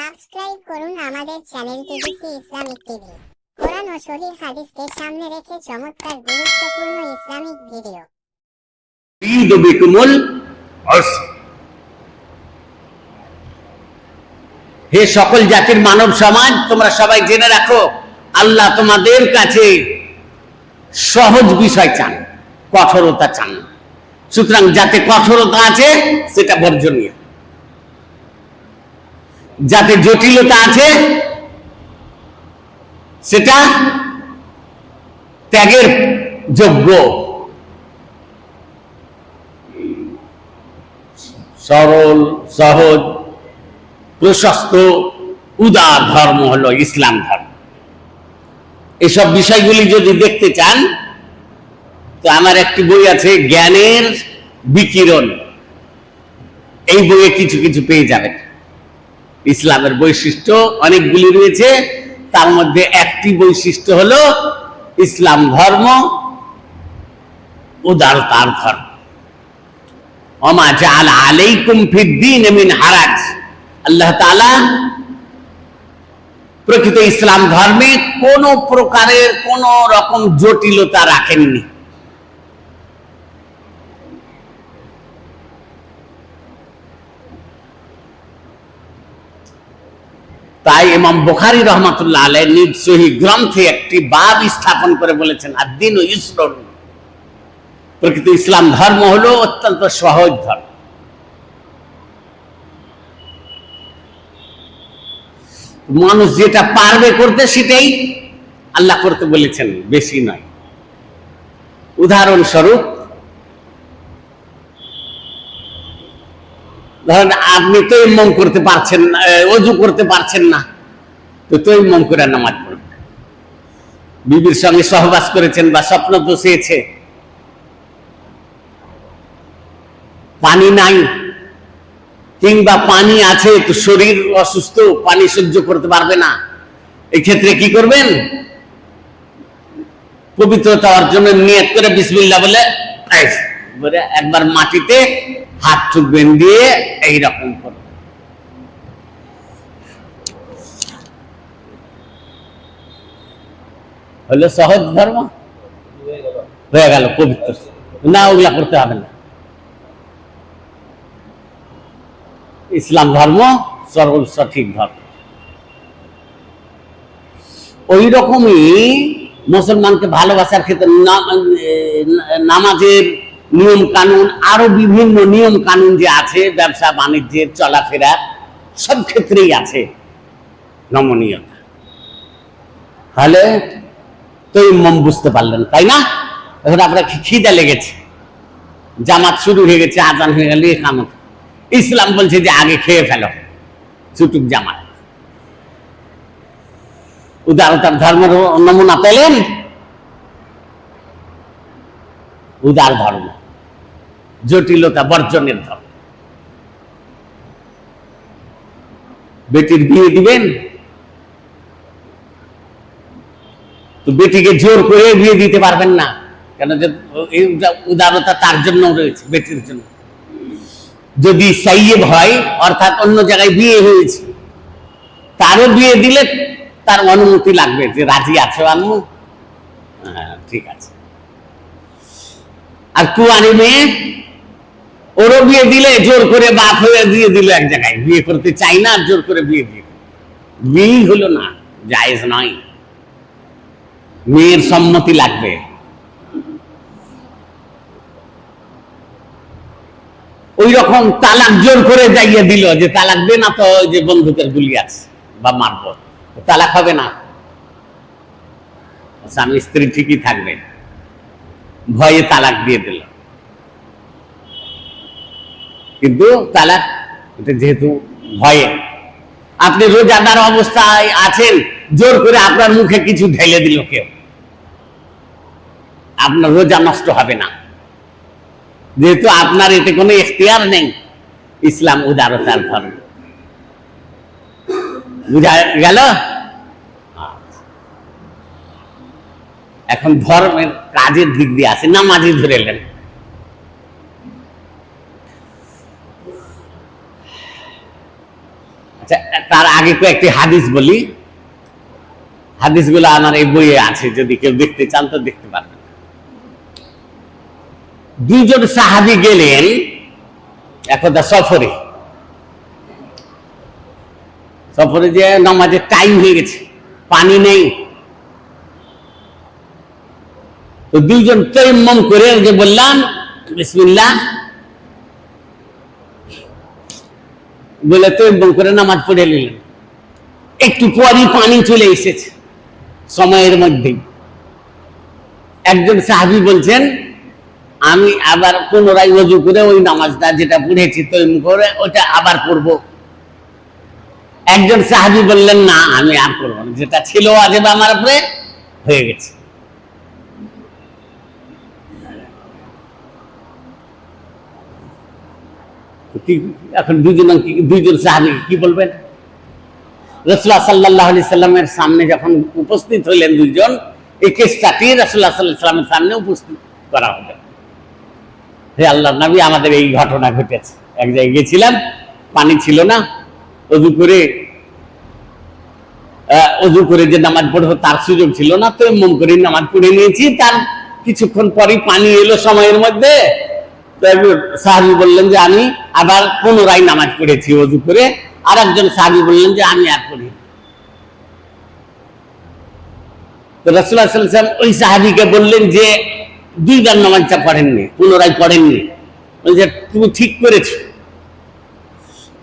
Subscribe করুন আমাদের channel TVC Islamic TV. কোরআন ও সহিহ হাদিসকে সামনে রেখে চমৎকার গুরুত্বপূর্ণ ইসলামিক ভিডিও। ইউরিদু বিকুমুল উসর। হে সকল জাতির মানব সমাজ, তোমরা সবাই জেনে রাখো, আল্লাহ তোমাদের কাছে সহজ বিষয় চান, কঠোরতা চান না। সুতরাং যাতে কঠোরতা আছে সেটা বর্জনীয়, যাতে জটিলতা আছে সেটা ত্যাগের যোগ্য। সরল, সহজ, প্রশস্ত, উদার ধর্ম হলো ইসলাম ধর্ম। এসব বিষয়গুলি যদি দেখতে চান তো আমার একটি বই আছে, জ্ঞানের বিকিরণ। এই বইয়ে কিছু কিছু পেয়ে যাবেন। ইসলামের বৈশিষ্ট্য অনেকগুলি রয়েছে, তার মধ্যে একটি বৈশিষ্ট্য হলো ইসলাম ধর্ম উদারতার ধর্ম। ওমা জাআলা আলাইকুম ফিদ-দীন মিন হারাজ। আল্লাহ তাআলা প্রকৃত ইসলাম ধর্মে কোন প্রকারের কোন রকম জটিলতা রাখেননি। তাই ইমাম বুখারী রাহমাতুল্লাহ আলাইহি নিজ সহিহ গ্রন্থে একটি বাব স্থাপন করে বলেছেন, আদ-দীনু ইউসরুন। প্রকৃত ইসলাম ধর্ম হলো অত্যন্ত সহজ ধর্ম। মানুষ যেটা পারবে করতে সেটাই আল্লাহ করতে বলেছেন, বেশি নয়। উদাহরণস্বরূপ ধরেন আপনি তায়াম্মুম করতে পারছেন না, ওযু করতে পারছেন না, তো তায়াম্মুম করে নামাজ পড়বেন। বিবির সঙ্গে সহবাস করেছেন বা স্বপ্ন দোষেছে, পানি নাই কিংবা পানি আছে তো শরীর অসুস্থ, পানি সহ্য করতে পারবে না, এক্ষেত্রে কি করবেন? পবিত্রতা অর্জনের নিয়ত করে বিসমিল্লাহ বলে একবার মাটিতে হাত ঠুকবেন, দিয়ে এইরকম করবেন। হলো সহজ ধর্ম, হয়ে গেল পবিত্র। না, ওগুলা করতে হবে না। ইসলাম ধর্ম সরল সঠিক ধর্ম। ওই রকমই মুসলমানকে ভালোবাসার ক্ষেত্রে নামাজের নিয়ম কানুন, আরো বিভিন্ন নিয়ম কানুন যে আছে, ব্যবসা বাণিজ্যের চলাফেরা সব ক্ষেত্রেই আছে নমনীয়তা। তাহলে তো মন বুঝতে পারলেন, তাই না? এখন আপনার খিদা লেগেছে, জামাত শুরু হয়ে গেছে, আজান হয়ে গেল, ইকামত। ইসলাম বলছে যে আগে খেয়ে ফেলো, ছুটুক জামাত। উদারতার ধর্মের নমুনা পেলেন? উদার ধর্ম, জটিলতা বর্জনের ধর্ম। বেটির বিয়ে দিবেন তো বেটিকে জোর করে বিয়ে দিতে পারবেন না, কেন যে উদারতা তার জন্য রয়েছে, বেটির জন্য। যদি সাইয়েব হয়, অর্থাৎ অন্য জায়গায় বিয়ে হয়েছে, তারও বিয়ে দিলে তার অনুমতি লাগবে যে রাজি আছো আম্মু? হ্যাঁ, ঠিক আছে। আর কুয়ারি মেয়ে, ওরও বিয়ে দিলে জোর করে বাপ হয়ে দিয়ে দিল এক জায়গায়, বিয়ে করতে চাই না, জোর করে বিয়ে দিয়ে বিয়ে হলো না, জায়েজ নয়। মেয়ের সম্মতি লাগবে। ওই রকম তালাক জোর করে যাইয়ে দিল যে তালাক দে না, তো যে বন্দুকের গুলি আছে বা মারব, তালাক হবে না। স্বামী স্ত্রী ঠিকই থাকবে, ভয়ে তালাক দিয়ে দিল। কিন্তু তালাক এটা যেহেতু ভয়ে, আপনি রোজাদার অবস্থায় আছেন, জোর করে আপনার মুখে কিছু ঢেলে দিল কেউ, আপনার রোজা নষ্ট হবে না, যেহেতু আপনার এতে কোনো এখতিয়ার নেই। ইসলাম উদারতার ধর্ম। বুঝা গেল? এখন ধর্মের কাজের দিক দিয়ে আছে, নামাজি ধরে এলেন। আচ্ছা, তার আগে আগে কয়েকটি হাদিস বলি, হাদিসগুলো আমার এই বইয়ে আছে, যদি কেউ দেখতে চান তো দেখতে পারবেন। দুইজন সাহাবী গেলেন একদা সফরে, সফরে যে নামাজের টাইম হয়ে গেছে, পানি নেই, তো দুইজন তায়াম্মুম করে, যে বললাম বিসমিল্লাহ বলে তায়াম্মুম করে নামাজ পড়ে নিলেন। একটু পরই পানি চলে এসেছে সময়ের মধ্যেই। একজন সাহাবী বলছেন আমি আবার পুনরায় ওযু করে ওই নামাজটা যেটা পড়েছি তায়াম্মুম করে ওটা আবার পড়ব। একজন সাহাবী বললেন না আমি আর করব না, যেটা ছিল ওয়াজিব আমার উপরে হয়ে গেছে। এখন দুইজন সাহাবী কি বলবেন? রাসূলুল্লাহ সাল্লাল্লাহু আলাইহি সাল্লামের সামনে যখন উপস্থিত হইলেন দুইজন, এই কেসটাটি রাসূলুল্লাহ সাল্লাল্লাহু আলাইহি সাল্লামের সামনে উপস্থিত করা হলো। হে আল্লাহর নবী, আমাদের এই ঘটনা ঘটেছে, এক জায়গায় গেছিলাম, পানি ছিল না, ওযু করে যে নামাজ পড়বো তার সুযোগ ছিল না, তো মন করে নামাজ পড়ে নিয়েছি। তার কিছুক্ষণ পরই পানি এলো সময়ের মধ্যে, তো সাহাবী বললেন যে আমি আবার পুনরায় নামাজ পড়েছি ওযু করে। আর একজন সাহাবী বললেন যে আমি আর পড়ি। তো রাসূলুল্লাহ সাল্লাল্লাহু আলাইহি ওয়াসাল্লাম ওই সাহাবীকে বললেন যে দুইবার নামাজটা পড়েননি, পুনরায় পড়েননি, যে তুমি ঠিক করেছো,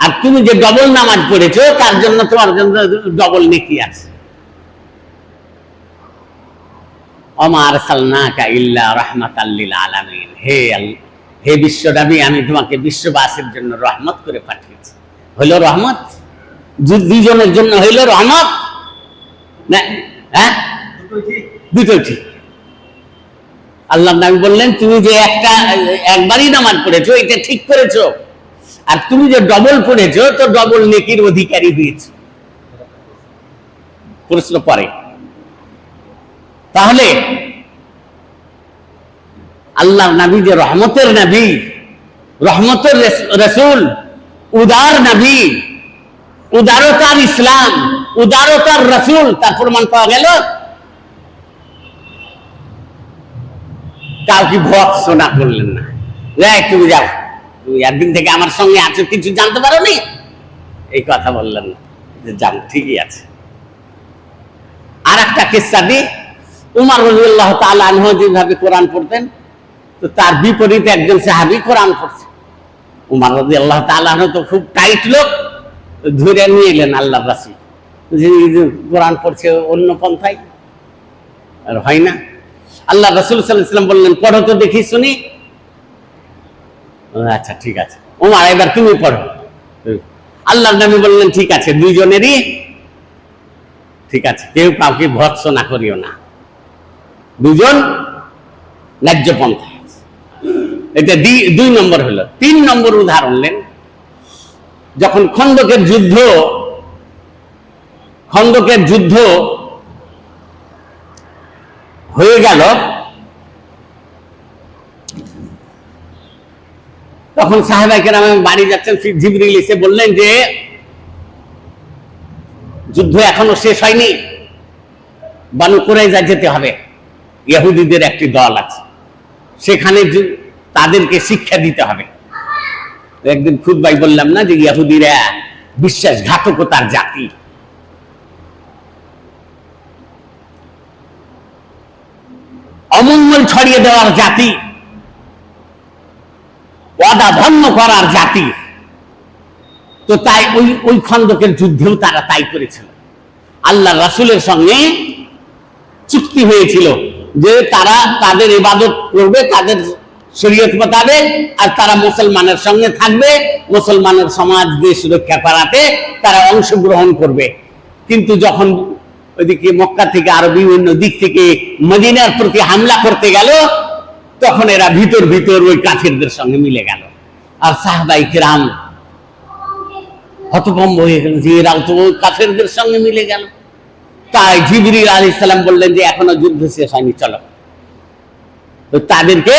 আর তুমি যে ডবল নামাজ পড়েছো তার জন্য তোমার জন্য ডবল নেকি আছে। ওমা আরসালনাকা ইল্লা রাহমাতাল লিল আলামিন, হে বিশ্বনবী, আমি তোমাকে বিশ্ববাসীর জন্য রহমত করে পাঠিয়েছি। হইল রহমত, দুইজনের জন্য হইল রহমত না? হ্যাঁ, দুটোই ঠিক। আল্লাহ নবী বললেন তুমি যে একবারই নামাজ পড়েছো এটা ঠিক করেছো, আর তুমি যে ডবল পড়েছো তো ডবল নেকির অধিকারী হয়েছে। প্রশ্ন পরে, তাহলে আল্লাহর নবী যে রহমতের নবী, রহমতের রাসূল, উদার নবী, উদারতার ইসলাম, উদারতার রাসূল, তার প্রমাণ পাওয়া গেল। কাউকে ভৎসনা করলেন না, তুমি যাও, তুমি একদিন থেকে আমার সঙ্গে আছো, কিছু জানতে পারো নি, এই কথা বললেন না, যে জান ঠিকই আছে। আর একটা কিসসা দিই, উমর রাদিয়াল্লাহু তাআলা আনহু যেভাবে কোরআন পড়তেন, তো তার বিপরীতে একজন সাহাবী কোরআন পড়ছে। উমর রাদিয়াল্লাহু তাআলা আনহু তো খুব টাইট লোক, ধরে নিয়ে এলেন আল্লাহর রাসূল, যে কোরআন পড়ছে অন্য পন্থায়, আর হয় না। আল্লাহ রাসূল সাল্লাল্লাহু আলাইহি ওয়াসাল্লাম বললেন পড়ো তো দেখি শুনি। আচ্ছা ঠিক আছে ওমর, এবার তুমি পড়ো। আল্লাহর নবী বললেন ঠিক আছে, দুইজনেরই ঠিক আছে, কেউ কাউকে ভৎসনা করিও না, দুজন ন্যায্য পন্থায়। এটা 2 নম্বর হলো। 3 নম্বর উদাহরণ নেন, যখন খন্দকের যুদ্ধ হয়ে গেল, তখন সাহাবায়ে কেরাম বাড়ি যাচ্ছেন, জিবরিল এসে বললেন যে যুদ্ধ এখনো শেষ হয়নি, বানু কুরাইজা যেতে হবে, ইহুদিদের একটি দল আছে, সেখানে তাদেরকে শিক্ষা দিতে হবে। একদিন খুতবায় বললাম না যে ইহুদিরা বিশ্বাসঘাতকতার জাতি, অমঙ্গল ছড়িয়ে দেওয়ার জাতি, ওয়াদা ভঙ্গ করার জাতি। তো তাই ওই খন্দকের যুদ্ধেও তারা তাই করেছিল। আল্লাহ রাসূলের সঙ্গে চুক্তি হয়েছিল যে তারা তাদের ইবাদত করবে তাদের শরীয়ত মোতাবেক, আর তারা মুসলমানের সঙ্গে থাকবে, মুসলমানের সমাজ দেশ রক্ষা করাতে তারা অংশগ্রহণ করবে। কিন্তু যখন ওইদিকে মক্কা থেকে আরো বিভিন্ন দিক থেকে মদিনার প্রতি হামলা করতে গেল, তখন এরা ভিতর ওই কাফিরদের সঙ্গে মিলে গেল। আর সাহাবায়ে কেরাম হতভম্ব হয়ে গেল যে এরাও তো কাফেরদের সঙ্গে মিলে গেল। তাই জিবরিল আলাইহিস সালাম বললেন যে এখনো যুদ্ধ শেষ হয়নি, চলো। তো তাদেরকে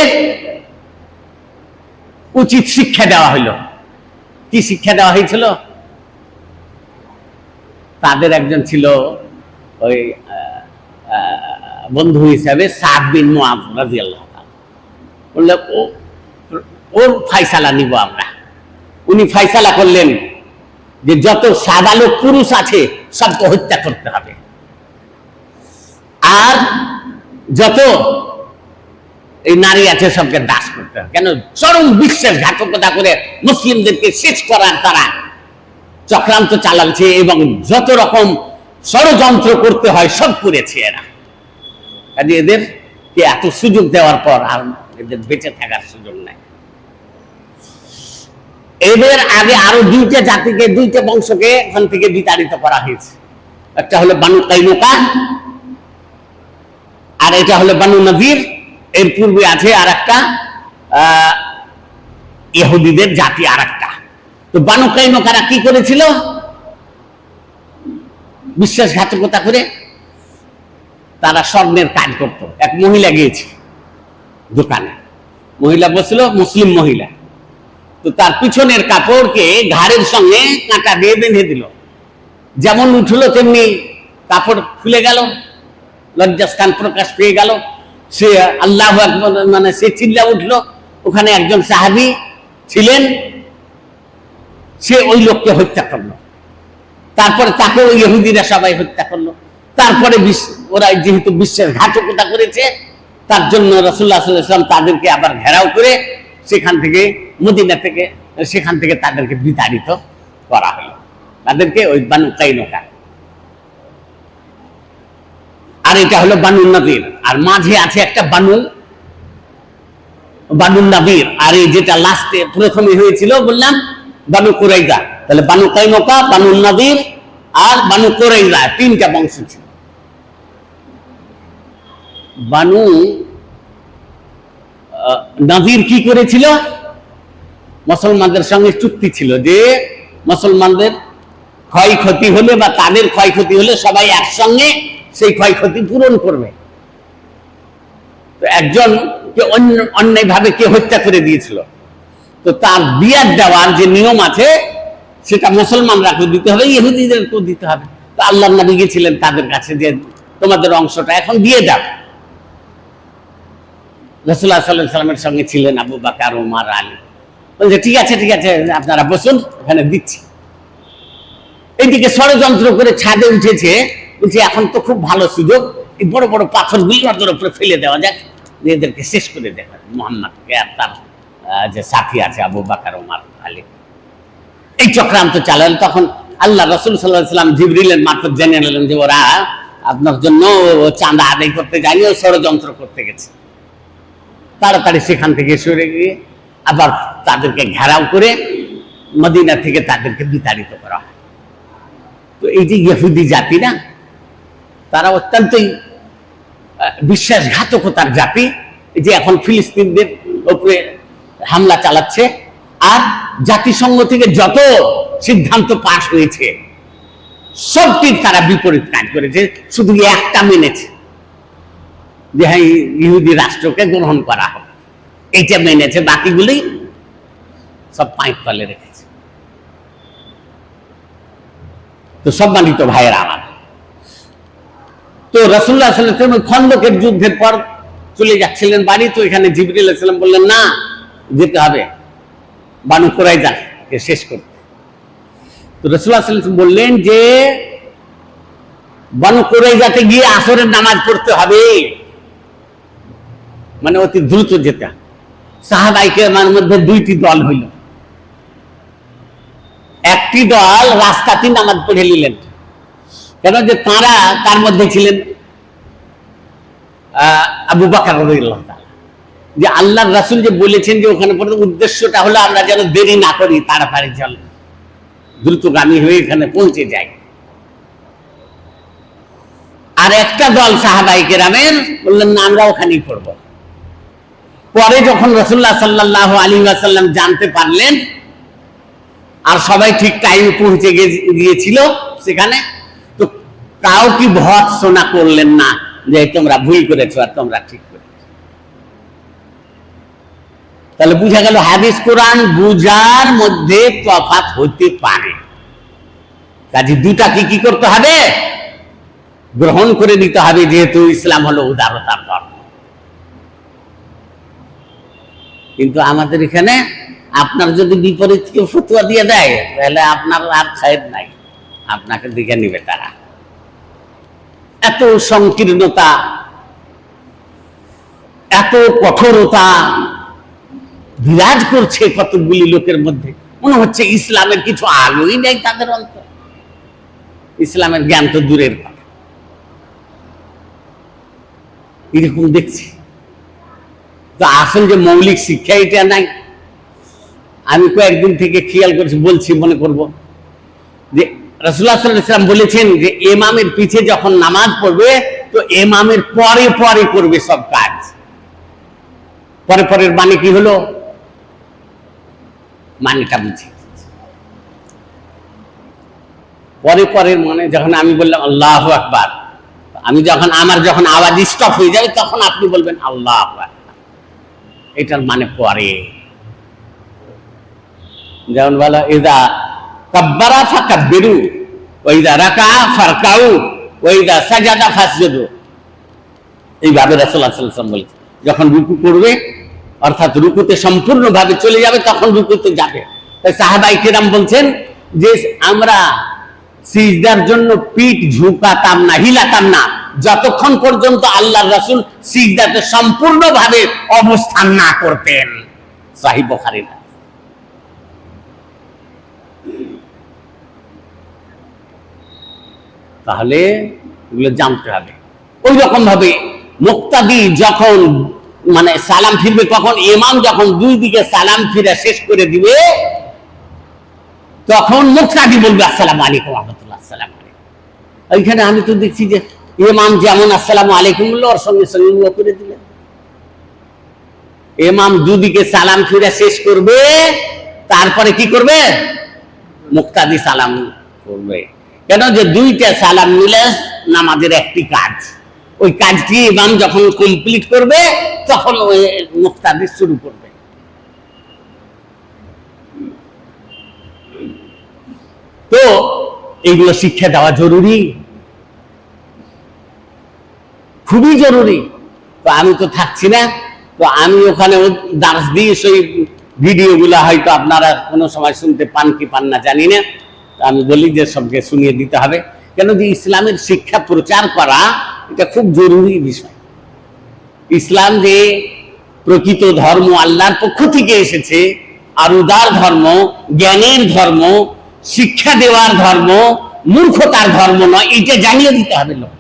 উচিত শিক্ষা দেওয়া হলো। কি শিক্ষা দেওয়া হয়েছিল? তাদের একজন ছিল ওই বন্ধু হিসাবে সাদ বিন মুআয রাদিয়াল্লাহু তাআলা। বললে ওর ফায়সালা নিব আমরা। উনি ফায়সালা করলেন যে যত সাদালো পুরুষ আছে সবকে হত্যা করতে হবে, আর যত এই নারী আছে সবকে দাস করতে হবে। কেন? চরম বিশ্বাসঘাতকতা করে মুসলিমদেরকে শেষ করার তারা চক্রান্ত চালাচ্ছে এবং যত রকম ষড়যন্ত্র করতে হয় সব করেছে এরা। কাজে এদেরকে এত সুযোগ দেওয়ার পর আর এদের বেঁচে থাকার সুযোগ নাই। এদের আগে আরো দুইটা জাতিকে, দুইটা বংশকে এখান থেকে বিতাড়িত করা হয়েছে। একটা হলো বানু কাইনুকা আর এটা হলো বানু নযীর। এর পূর্বে আছে আর একটা ইহুদিদের জাতি আর একটা। তো বানু কাইনুকারা কি করেছিল? বিশ্বাসঘাতকতা করে তারা স্বর্ণের কাজ করত। এক মহিলা গিয়েছে দোকানে, মহিলা বসছিল, মুসলিম মহিলা। তো তার পিছনের কাপড়কে ঘাড়ের সঙ্গে কাঁটা দিয়ে বেঁধে দিল। যেমন উঠলো তেমনি কাপড় খুলে গেল, লজ্জাস্থান প্রকাশ পেয়ে গেল। সে আল্লাহু আকবার মানে সে চিল্লা উঠলো। ওখানে একজন সাহাবী ছিলেন, সে ওই লোককে হত্যা করলো। তারপরে তাকে ওই ইহুদিরা সবাই হত্যা করলো। তারপরে ওরা যেহেতু বিশ্বাসঘাতকতা করেছে, তার জন্য রাসূলুল্লাহ সাল্লাল্লাহু আলাইহি ওয়াসাল্লাম তাদেরকে আবার ঘেরাও করে সেখান থেকে মদিনা থেকে সেখান থেকে তাদেরকে বিতাড়িত করা হলো, তাদেরকে ওই বানু কাইনুকা। আর এটা হলো বানু নযীর। আর মাঝে আছে একটা বানু নযীর। আর এই যেটা লাস্টে প্রথমে হয়েছিল বললাম বানু কুরাইজা। তাহলে বানু কাইনুকা, বানু নযীর আর বানু কুরাইজা, তিনটা বংশ ছিল। বানু নযীর কি করেছিল? মুসলমানদের সঙ্গে চুক্তি ছিল যে মুসলমানদের ক্ষয়ক্ষতি হলে বা তাদের ক্ষয়ক্ষতি হলে সবাই একসঙ্গে সেই ক্ষয়ক্ষতি পূরণ করবে। তো একজনকে অন্যায়ভাবে কে হত্যা করে দিয়েছিল, তো তার দিয়াত দেওয়ার যে নিয়ম আছে সেটা মুসলমানরাকে দিতে হবে, ইহুদিদেরকেও দিতে হবে। তো আল্লাহর নবী গিয়েছিলেন তাদের কাছে যে তোমাদের অংশটা এখন দিয়ে দাও। রাসূলুল্লাহ সাল্লাল্লাহু আলাইহি ওয়াসাল্লামের সঙ্গে ছিলেন আবু বকর, ওমর, আলী। বলছে ঠিক আছে ঠিক আছে, আপনারা বসুন, এখানে দিচ্ছি। এইদিকে ষড়যন্ত্র করে ছাদে উঠেছে, বলছে এখন তো খুব ভালো সুযোগ, এই বড় বড় পাথরগুলো ওদের উপরে ফেলে দেওয়া যাক, এদেরকে শেষ করে দেওয়া মুহাম্মদকে আর তার যে সাথী আছে আবু বকর, ওমর, আলী। এই চক্রান্ত চালালেন। তখন আল্লাহ রাসূল সাল্লাল্লাহু আলাইহি ওয়াসাল্লাম জিবরিলের মারফত জেনে নিলেন যে ওরা আপনার জন্য চাঁদা আদায় করতে যায়নি, ও ষড়যন্ত্র করতে গেছে। তাড়াতাড়ি সেখান থেকে সরে গিয়ে আবার তাদেরকে ঘেরাও করে মদিনা থেকে তাদেরকে বিতাড়িত করা হয়। তো এই যে ইহুদি জাতি না, তারা অত্যন্তই বিশ্বাসঘাতকতার জাতি। এই যে এখন ফিলিস্তিনদের উপরে হামলা চালাচ্ছে, আর জাতিসংঘ থেকে যত সিদ্ধান্ত পাশ হয়েছে সবটির তারা বিপরীত কাজ করেছে, শুধু একটা মেনেছে যে হ্যাঁ ইহুদি রাষ্ট্রকে গ্রহণ করা হবে, এইটা মেনেছে, বাকিগুলি সব পাইপ তলে রেখেছে। তো সম্মানিত ভাইয়েরা আমার, তো রাসূলুল্লাহ সাল্লাল্লাহু আলাইহি ওয়াসাল্লাম খন্দকের যুদ্ধের পর চলে যাচ্ছিলেন বাড়ি। তো এখানে জিবরিল আলাইহিস সালাম বললেন না, যেতে হবে বানু কুরাইজাকে শেষ করতে। তো রাসূলুল্লাহ সাল্লাল্লাহু আলাইহি ওয়াসাল্লাম বললেন যে বানু কুরাইজাতে গিয়ে আসরের নামাজ পড়তে হবে, মানে অতি দ্রুত যেতে। সাহাবায়ে কেরামের মধ্যে দুইটি দল হইল। একটি দল রাস্তাতেই নামাজ পড়ে নিলেন, কেন যে তারা তার মধ্যে ছিলেন আবু বকর রাদিয়াল্লাহু তাআলা, যে আল্লাহর রাসূল যে বলেছেন যে ওখানে পড়তে, উদ্দেশ্যটা হলো আমরা যেন দেরি না করি, তাড়াতাড়ি চল, দ্রুতগামী হয়ে এখানে পৌঁছে যাই। আর একটা দল সাহাবায়ে কেরামের বললেন না, আমরা ওখানেই পড়ব। পরে যখন রাসূলুল্লাহ সাল্লাল্লাহু আলাইহি ওয়াসাল্লাম জানতে পারলেন আর সবাই ঠিক টাইমে পৌঁছে গিয়েছিল সেখানে, তো কাউ কি ভৎসনা করলেন না যে তোমরা ভুল করেছো আর তোমরা ঠিক করেছো। তাহলে বুঝা গেল হাদিস কোরআন বুঝার মধ্যে তফাৎ হতে পারে, কাজে দুটাকে কি করতে হবে? গ্রহণ করে নিতে হবে, যেহেতু ইসলাম হলো উদারতার ধর্ম। কিন্তু আমাদের এখানে আপনার যদি বিপরীত কেউ ফতুয়া দিয়ে দেয়, তাহলে আপনার আর খায়ের নাই, আপনাকে দেখে নিবে তারা। এত সংকীর্ণতা, এত কঠোরতা বিরাজ করছে কতগুলি লোকের মধ্যে, মনে হচ্ছে ইসলামের কিছু আলোই নেই তাদের অন্তর। ইসলামের জ্ঞান তো দূরের কথা, এরকম দেখছি। তো আসল যে মৌলিক শিক্ষা এটা নাই। আমি কয়েকদিন থেকে খেয়াল করছি, বলছি মনে করব যে রাসূলুল্লাহ সাল্লাল্লাহু আলাইহি ওয়াসাল্লাম বলেছেন যে ইমামের পিছে যখন নামাজ পড়বে তো ইমামের পরে পরে করবে সব কাজ। পরে পরের মানে কি হলো? মানেটা বুঝি। পরে পরের মানে যখন আমি বললাম আল্লাহু আকবার, আমি যখন আমার যখন আওয়াজ স্টপ হয়ে যাবে তখন আপনি বলবেন আল্লাহু আকবার, এটার মানে পরে। যেমন বলা ইদা কাব্বারা ফাকাব্বিরু ওয়া ইদা রাকা ফারকাউ ওয়া ইদা সাজাদা ফাসজুদু। এইভাবে রাসূলুল্লাহ সাল্লাল্লাহু আলাইহি ওয়াসাল্লাম বলেছেন, যখন রুকু করবে অর্থাৎ রুকুতে সম্পূর্ণভাবে চলে যাবে তখন রুকুতে যাবে। তাই সাহাবায়ে কেরাম বলছেন যে আমরা সিজদার জন্য পিঠ ঝুঁকাতাম না, হিলাতাম না, যতক্ষণ পর্যন্ত আল্লাহর রাসূল সিজদাতে সম্পূর্ণভাবে অবস্থান না করতেন। সহিহ বুখারী। তাহলে এগুলো জানতে হবে। ওই রকম ভাবে মুক্তাদি যখন মানে সালাম ফিরবে, তখন ইমাম যখন দুই দিকে সালাম ফিরে শেষ করে দিবে তখন মুক্তাদি বলবে আসসালামু আলাইকুম ওয়া রাহমাতুল্লাহ, আসসালামু আলাইকুম। ওইখানে আমি তো দেখছি যে ইমাম যেমন আসসালামু আলাইকুম বলল ওর সঙ্গে সঙ্গে ও করে দিলেন। ইমাম দুদিকে সালাম ফিরে শেষ করবে, তারপরে কি করবে? মুক্তাদি সালাম করবে। কেন? যে দুইটা সালাম মিলে নামাজের একটি কাজ। ওই কাজটি ইমাম যখন কমপ্লিট করবে তখন ওই মুক্তাদি শুরু করবে। তো এগুলো শিক্ষা দেওয়া জরুরি, খুবই জরুরি। তো আমি তো থাকছি না, তো আমি ওখানে দার্স দিই, সেই ভিডিওগুলো হয়তো আপনারা কোনো সময় শুনতে পান কি পান না জানি না। আমি বলি যে সবকে শুনিয়ে দিতে হবে। কেন? যে ইসলামের শিক্ষা প্রচার করা এটা খুব জরুরি বিষয়। ইসলাম যে প্রকৃত ধর্ম, আল্লাহর পক্ষ থেকে এসেছে, আর উদার ধর্ম, জ্ঞানের ধর্ম, শিক্ষা দেওয়ার ধর্ম, মূর্খতার ধর্ম নয়, এটা জানিয়ে দিতে হবে লোক।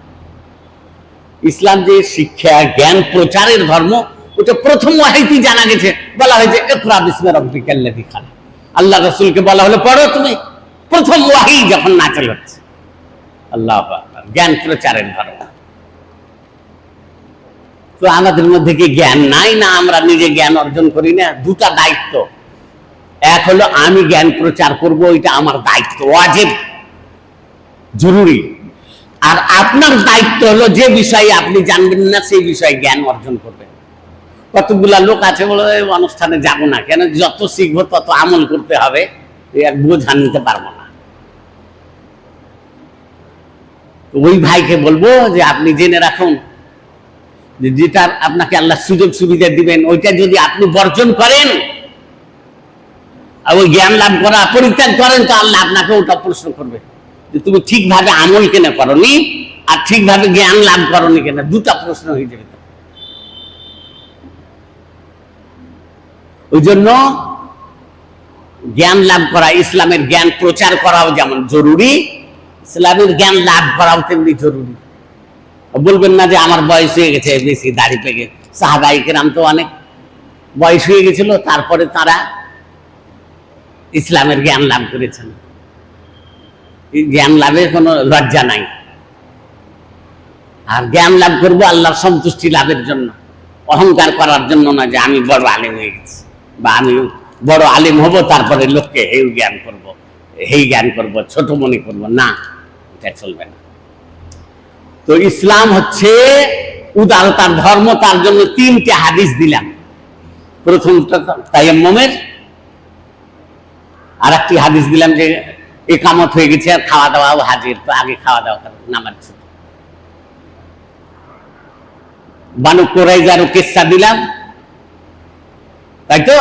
ইসলাম যে শিক্ষা জ্ঞান প্রচারের ধর্ম, ওটা প্রথম ওয়াহিতে জানা গেছে। বলা হয়েছে ইকরা বিসমি রাব্বিকাল্লাযী খালাক। আল্লাহ রাসূলকে বলা হলো পড়ো তুমি, প্রথম ওয়াহি যখন নাযিল হচ্ছে। আল্লাহু আকবার, জ্ঞান প্রচারের ধর্ম। তো আমাদের মধ্যে কি জ্ঞান নাই, না আমরা নিজে জ্ঞান অর্জন করি না? দুটা দায়িত্ব। এক হলো আমি জ্ঞান প্রচার করব, এটা আমার দায়িত্ব, ওয়াজিব, জরুরি। আর আপনার দায়িত্ব হলো যে বিষয়ে আপনি জানবেন না সেই বিষয়ে জ্ঞান অর্জন করবেন। কতগুলা লোক আছে বলে অনুষ্ঠানে যাব না, কেন? যত শিখবো তত আমল করতে হবে, আর বোঝা নিতে পারবো না। ওই ভাইকে বলবো যে আপনি জেনে রাখুন যে যেটার আপনাকে আল্লাহ সুযোগ সুবিধা দিবেন, ওইটা যদি আপনি বর্জন করেন আর ওই জ্ঞান লাভ করা পরিত্যাগ করেন, তো আল্লাহ আপনাকে ওটা প্রশ্ন করবে যে তুমি ঠিকভাবে আমল কেন করনি আর ঠিকভাবে জ্ঞান লাভ করনি কেন। দুটা প্রশ্ন হয়ে যাবে। ওই জন্য জ্ঞান লাভ করা, ইসলামের জ্ঞান প্রচার করাও যেমন জরুরি, ইসলামের জ্ঞান লাভ করাও তেমনি জরুরি। বলবেন না যে আমার বয়স হয়ে গেছে, বেশি দাড়ি পেকে। সাহাবায়ে কেরাম তো অনেক বয়স হয়ে গেছিল, তারপরে তারা ইসলামের জ্ঞান লাভ করেছেন। জ্ঞান লাভের কোনো লজ্জা নাই। আর জ্ঞান লাভ করবো আল্লাহর সন্তুষ্টি লাভের জন্য, অহংকার করার জন্য না যে আমি বড় আলেম হয়ে গেছি বা আমি বড় আলেম হব তারপরে লোককে এই জ্ঞান করব, এই জ্ঞান করব, ছোট মনে করব না, এটা চলবে না। তো ইসলাম হচ্ছে উদারতার ধর্ম। তার জন্য তিনটে হাদিস দিলাম। প্রথমটা তায়াম্মুমের, আর একটি হাদিস দিলাম যে একামত হয়ে গেছে, আর খাওয়া দাওয়াও হাজির, তো আগে খাওয়া দাওয়া করেন, নামাজ ছুটি। বানু কোরাইজারও কিস্সা দিলাম, তাই তো।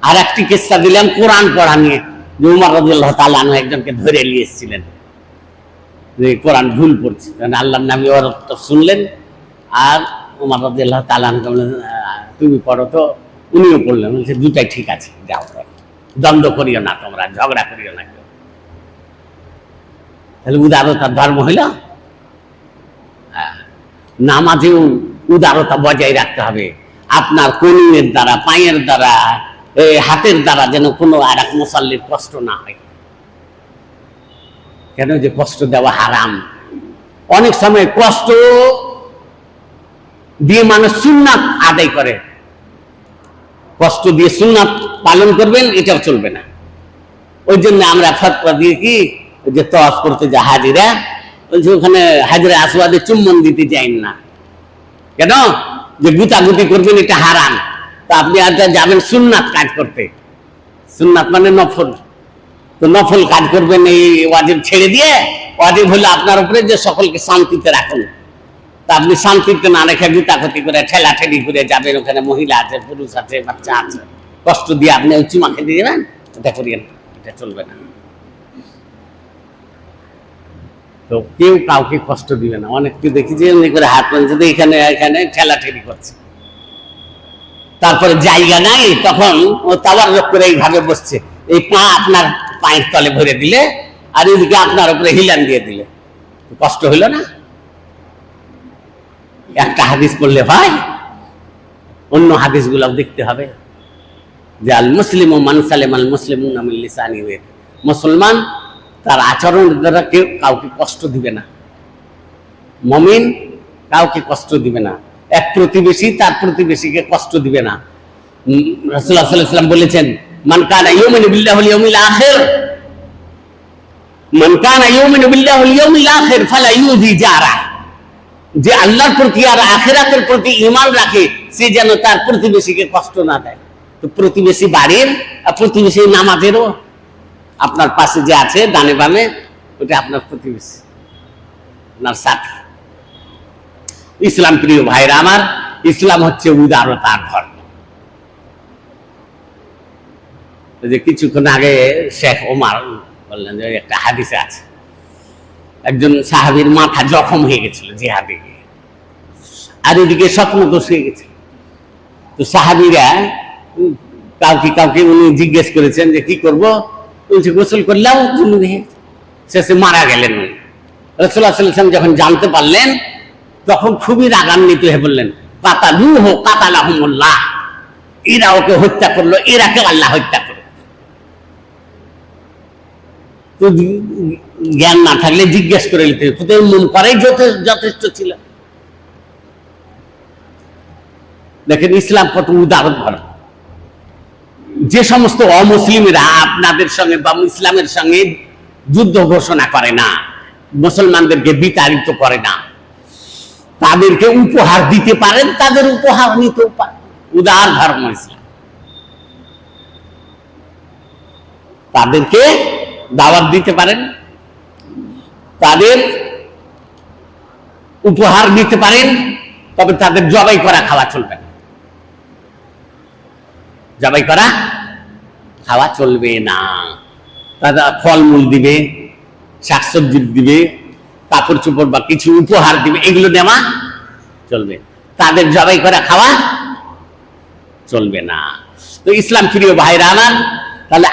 আর একটি কিস্সা দিলাম কোরআন পড়া নিয়ে, যে উমর রাদিয়াল্লাহু তাআলা আনহু একজনকে ধরে নিয়ে এসেছিলেন যে কোরআন ভুল পড়ছে, আল্লাহর নামে ওর তো শুনলেন, আর উমর রাদিয়াল্লাহু তাআলা আনহু বললেন তুমি পড়ো তো, উনিও পড়লেন, বলছে দুটাই ঠিক আছে, যাও, দ্বন্দ্ব করিও না, তোমরা ঝগড়া করিও না। তাহলে উদারতার ধর্ম হইল। নামাজেও উদারতা বজায় রাখতে হবে, আপনার কনুইয়ের দ্বারা, পায়ের দ্বারা, হাতের দ্বারা যেন কোনো আর এক মুসাল্লির কষ্ট না হয়। কেন যে কষ্ট দেওয়া হারাম। অনেক সময় কষ্ট দিয়ে মানুষ সুন্নাত আদায় করে, কষ্ট দিয়ে সুন্নাত পালন করবেন এটাও চলবে না। ওই জন্য আমরা ফতোয়া দিয়ে কি, যে তওয়াফ করতে যা হাজিরা, বলছে ওখানে হাজরে আসওয়াদে চুম্বন দিতে যাইন না। কেন? যে গুতাগুতি করবেন এটা হারাম। তা আপনি আর যাবেন সুন্নাত কাজ করতে, সুন্নাত মানে নফল, তো নফল কাজ করবেন এই ওয়াজিব ছেড়ে দিয়ে। ওয়াজিব হলো আপনার উপরে যে সকলকে শান্তিতে রাখুন, তা আপনি শান্তিতে না রেখে গুতাগুতি করে ঠেলাঠেলি করে যাবেন, ওখানে মহিলা আছে, পুরুষ আছে, বাচ্চা আছে, কষ্ট দিয়ে আপনি উঁচুমা খেতে দেবেন, এটা করিয়েন, এটা চলবে না। তো কেউ কাউকে কষ্ট দিবে না। অনেককে দেখি যে এমনি করে হাত পাঞ্চে এখানে এখানে ঠেলাঠেলি করছে, তারপরে জায়গা নাই, তখন ও তাওয়াররুক করে এইভাবে বসছে, এই পা আপনার পায়ের তলে ভরে দিলে, আর এদিকে আপনার উপরে হিলান দিয়ে দিলে, কষ্ট হইল না? একটা হাদিস পড়লে হয়, অন্য হাদিসগুলো দেখতে হবে। যে আল মুসলিম ও মান সালেমাল মুসলিমুনা মিন লিসানিহি ওয়া ইয়াদিহি, মুসলমান তার আচরণের দ্বারা কেউ কাউকে কষ্ট দিবে না, মুমিন কাউকে কষ্ট দিবে না, এক প্রতিবেশী তার প্রতিবেশীকে কষ্ট দিবে না। রাসূলুল্লাহ সাল্লাল্লাহু আলাইহি ওয়াসাল্লাম বলেছেন, মান কানা ইউমিনু বিল্লাহি ওয়াল ইয়াউমিল আখির, মান কানা ইউমিনু বিল্লাহি ওয়াল ইয়াউমিল আখির ফালা ইউযি জারা, যে আল্লাহর প্রতি আর আখিরাতের প্রতি ঈমান রাখে সে যেন তার প্রতিবেশীকে কষ্ট না দেয়। তো প্রতিবেশী বাড়ির আর প্রতিবেশী নামাজেরও, আপনার পাশে যে আছে ডানে বামে, ওটা আপনার প্রতিবেশী, আপনার সাথী। ইসলাম প্রিয় ভাইরা আমার, ইসলাম হচ্ছে উদারতার ধর্ম। যে কিছুক্ষণ আগে শেখ ওমর বললেন যে একটা হাদিসে আছে, একজন সাহাবীর মাথা জখম হয়ে গেছিল জিহাদে গিয়ে, আর এদিকে স্বপ্নদোষ হয়ে গেছে। তো সাহাবীরা কাউকে কাউকে উনি জিজ্ঞেস করেছেন যে কি করবো, বলছে গোসল করলেও শেষে মারা গেলেন উনি। রাসূলুল্লাহ সাল্লাল্লাহু আলাইহি ওয়াসাল্লাম যখন জানতে পারলেন, তখন খুবই রাগান্বিত হয়ে বললেন, কাতালুহু কাতালাহুমুল্লাহ, এরা ওকে হত্যা করলো, এরাকে আল্লাহ হত্যা করলো। তো জ্ঞান না থাকলে জিজ্ঞেস করে নিতে, মুন করাই যথেষ্ট ছিল। দেখেন ইসলাম কত উদার ধর্ম। যে সমস্ত অমুসলিমরা আপনাদের সঙ্গে বা ইসলামের সঙ্গে যুদ্ধ ঘোষণা করে না, মুসলমানদেরকে বিতাড়িত করে না, তাদেরকে উপহার দিতে পারেন, তাদের উপহার নিতেও পারেন। উদার ধর্ম ইসলাম। তাদেরকে দাওয়াত দিতে পারেন, তাদের উপহার দিতে পারেন, তবে তাদের জবাই করা খাওয়া চলবে না, জবাই করা খাওয়া চলবে না। তারা ফলমূল দিবে, শাকসবজি দিবে, কাপড় চোপড় বা কিছু উপহার দিবে, এগুলো দেওয়া চলবে, তাদের জবাই করা খাওয়া চলবে না। তো ইসলাম প্রিয় ভাইরা আমার, তাহলে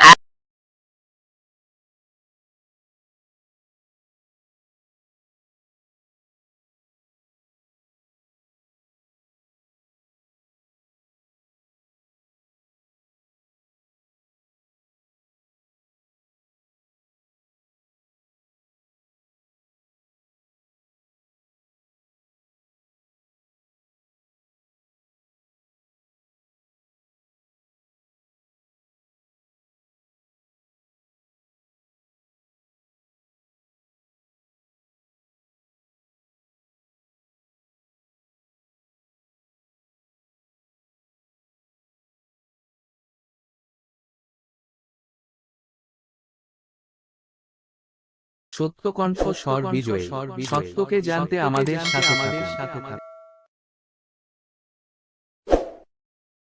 সত্যকণ্ঠ স্বর বিজয়, সত্যকে জানতে আমাদের সাথে থাকুন।